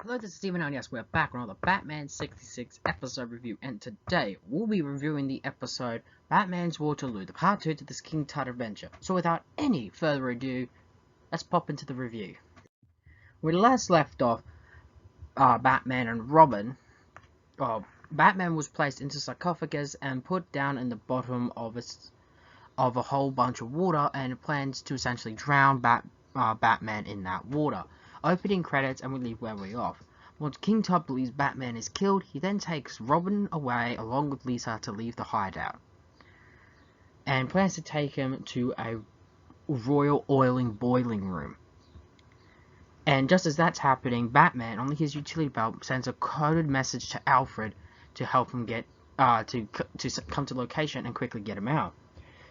Hello, this is Steven, and yes, we're back on another Batman 66 episode review, and today we'll be reviewing the episode Batman's Waterloo, the part 2 to this King Tut adventure. So without any further ado, let's pop into the review. We last left off Batman and Robin. Batman was placed into sarcophagus and put down in the bottom of a whole bunch of water, and plans to essentially drown Batman in that water. Opening credits, and we leave where we're off. Once King Tut believes Batman is killed, he then takes Robin away along with Lisa to leave the hideout, and plans to take him to a royal boiling room. And just as that's happening, Batman, on his utility belt, sends a coded message to Alfred to help him get to come to location and quickly get him out.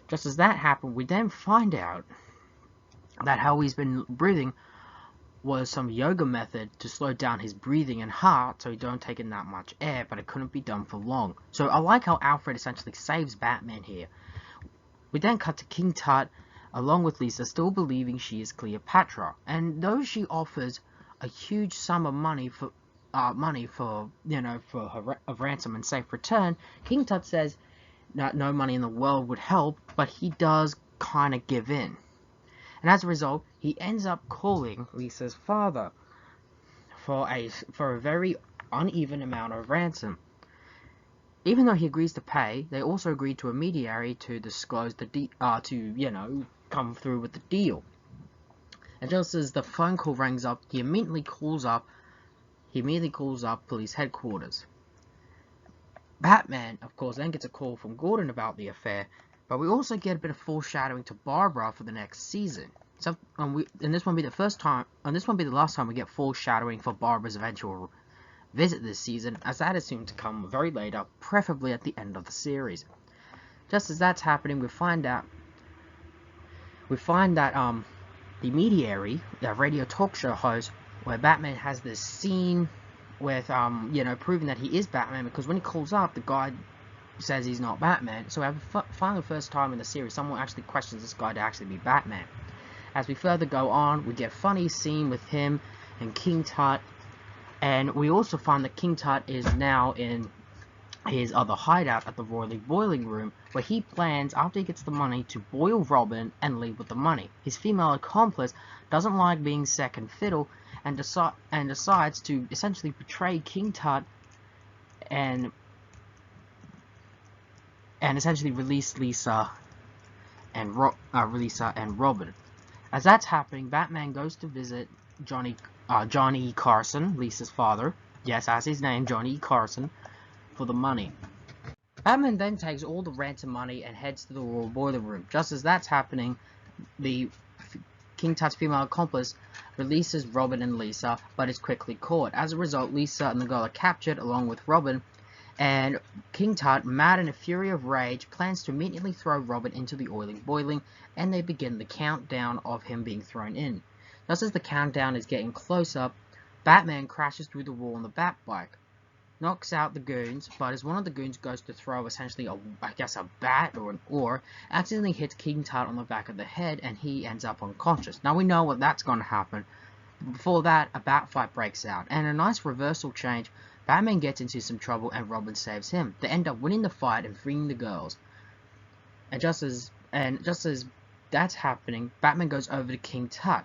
Just as that happened, we then find out that how he's been breathing was some yoga method to slow down his breathing and heart so he don't take in that much air, but it couldn't be done for long. So I like how Alfred essentially saves Batman here. We then cut to King Tut along with Lisa, still believing she is Cleopatra, and though she offers a huge sum of money for her ransom and safe return, King Tut says that no money in the world would help, but he does kind of give in. And as a result, he ends up calling Lisa's father for a very uneven amount of ransom. Even though he agrees to pay, they also agree to a mediary to disclose come through with the deal. And just as the phone call rings up, he immediately calls up police headquarters. Batman, of course, then gets a call from Gordon about the affair, but we also get a bit of foreshadowing to Barbara for the next season. So, this won't be the last time we get foreshadowing for Barbara's eventual visit this season, as that is soon to come very later, preferably at the end of the series. Just as that's happening, we find that the mediary, the radio talk show host, where Batman has this scene with proving that he is Batman, because when he calls up, the guy says he's not Batman. So finally, the first time in the series, someone actually questions this guy to actually be Batman. As we further go on, we get a funny scene with him and King Tut, and we also find that King Tut is now in his other hideout at the royal boiling room, where he plans, after he gets the money, to boil Robin and leave with the money. His female accomplice doesn't like being second fiddle, and decides to essentially betray King Tut and essentially release Lisa and Robin. As that's happening, Batman goes to visit Johnny Carson, Lisa's father. Yes, as his name, Johnny Carson, for the money. Batman then takes all the ransom money and heads to the royal boiler room. Just as that's happening, the King Tut's female accomplice releases Robin and Lisa, but is quickly caught. As a result, Lisa and the girl are captured along with Robin, and King Tut, mad in a fury of rage, plans to immediately throw Robin into the boiling, and they begin the countdown of him being thrown in. Just as the countdown is getting closer, Batman crashes through the wall on the Batbike, knocks out the goons, but as one of the goons goes to throw essentially a bat or an oar, accidentally hits King Tut on the back of the head, and he ends up unconscious. Now we know what that's going to happen. Before that, a bat fight breaks out, and a nice reversal change. Batman gets into some trouble and Robin saves him. They end up winning the fight and freeing the girls. And just as that's happening, Batman goes over to King Tut.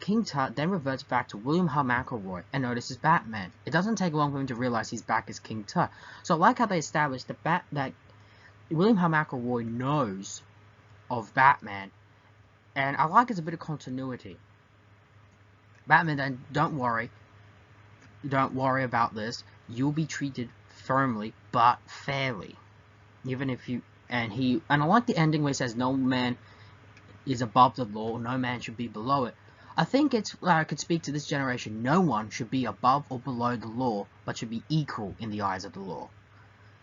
King Tut then reverts back to William H. McElroy and notices Batman. It doesn't take long for him to realize he's back as King Tut. So I like how they established that William H. McElroy knows of Batman, and I like it's a bit of continuity. Batman then, don't worry about this. You'll be treated firmly but fairly, even if you. And I like the ending where he says no man is above the law, no man should be below it. I think it's I could speak to this generation. No one should be above or below the law, but should be equal in the eyes of the law.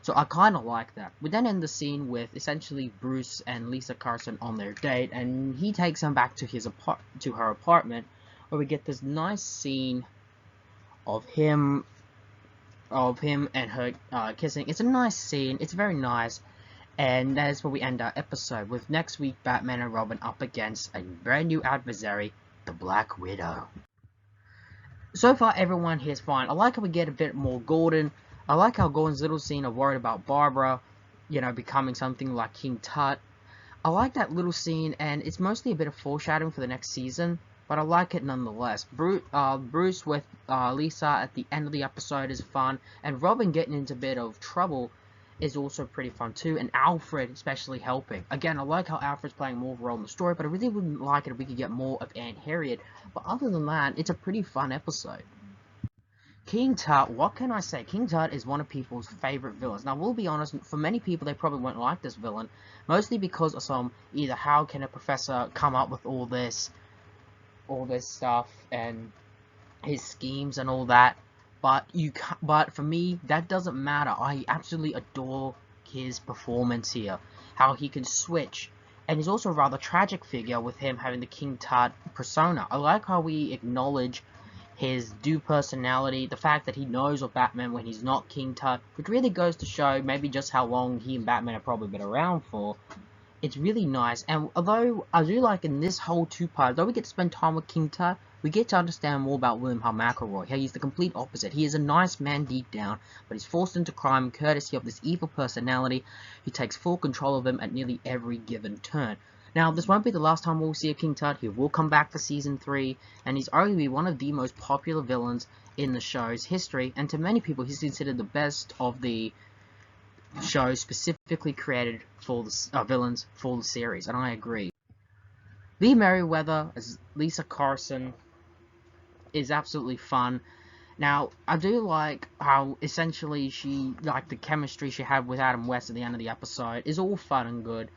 So I kind of like that. We then end the scene with essentially Bruce and Lisa Carson on their date, and he takes them back to her apartment, where we get this nice scene of him and her kissing. It's a nice scene. It's very nice. And that is where we end our episode, with next week Batman and Robin up against a brand new adversary, the Black Widow. So far, everyone here is fine. I like how we get a bit more Gordon. I like how Gordon's little scene of worried about Barbara, you know, becoming something like King Tut. I like that little scene, and it's mostly a bit of foreshadowing for the next season, but I like it nonetheless. Bruce with Lisa at the end of the episode is fun, and Robin getting into a bit of trouble is also pretty fun too, and Alfred especially helping. Again, I like how Alfred's playing more of a role in the story, but I really wouldn't like it if we could get more of Aunt Harriet. But other than that, it's a pretty fun episode. King Tut, what can I say? King Tut is one of people's favorite villains. Now, we'll be honest, for many people, they probably won't like this villain, mostly because of some, either how can a professor come up with all this stuff, and his schemes and all that, but for me, that doesn't matter. I absolutely adore his performance here, how he can switch, and he's also a rather tragic figure with him having the King Tut persona. I like how we acknowledge his due personality, the fact that he knows of Batman when he's not King Tut, which really goes to show maybe just how long he and Batman have probably been around for. It's really nice, and although I do like in this whole two-part, though we get to spend time with King Tut, we get to understand more about William H. McElroy, how he's the complete opposite. He is a nice man deep down, but he's forced into crime courtesy of this evil personality who takes full control of him at nearly every given turn. Now, this won't be the last time we'll see a King Tut. He will come back for Season 3, and he's arguably one of the most popular villains in the show's history, and to many people, he's considered the best of the show specifically created for the villains for the series, and I agree. Lee Merriweather as Lisa Carson is absolutely fun. Now, I do like how essentially the chemistry she had with Adam West at the end of the episode is all fun and good.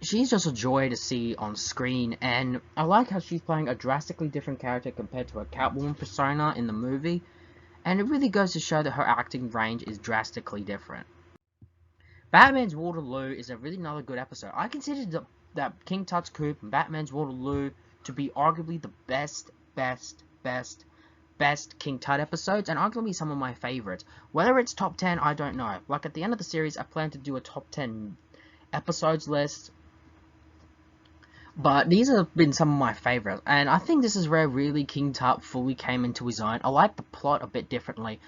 She's just a joy to see on screen, and I like how she's playing a drastically different character compared to her Catwoman persona in the movie, and it really goes to show that her acting range is drastically different. Batman's Waterloo is a really another good episode. I consider that King Tut's Coup and Batman's Waterloo to be arguably the best King Tut episodes, and arguably some of my favorites. Whether it's top 10, I don't know. Like at the end of the series, I plan to do a top 10 episodes list, but these have been some of my favorites, and I think this is where really King Tut fully came into his own. I like the plot a bit differently.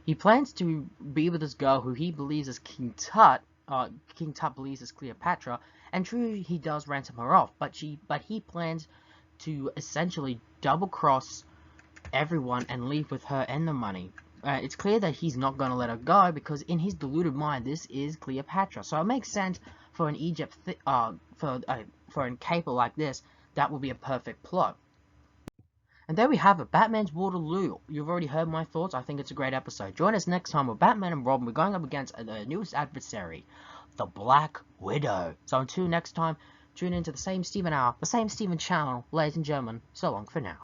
He plans to be with this girl who he believes is King Tut. King Tut believes is Cleopatra, and true, he does ransom her off, but he plans to essentially double-cross everyone and leave with her and the money. It's clear that he's not going to let her go, because in his deluded mind, this is Cleopatra. So it makes sense for an for a caper like this, that would be a perfect plot. And there we have it, Batman's Waterloo. You've already heard my thoughts. I think it's a great episode. Join us next time with Batman and Robin. We're going up against the newest adversary, the Black Widow. So until next time, tune into the same Steven hour, the same Steven channel. Ladies and gentlemen, so long for now.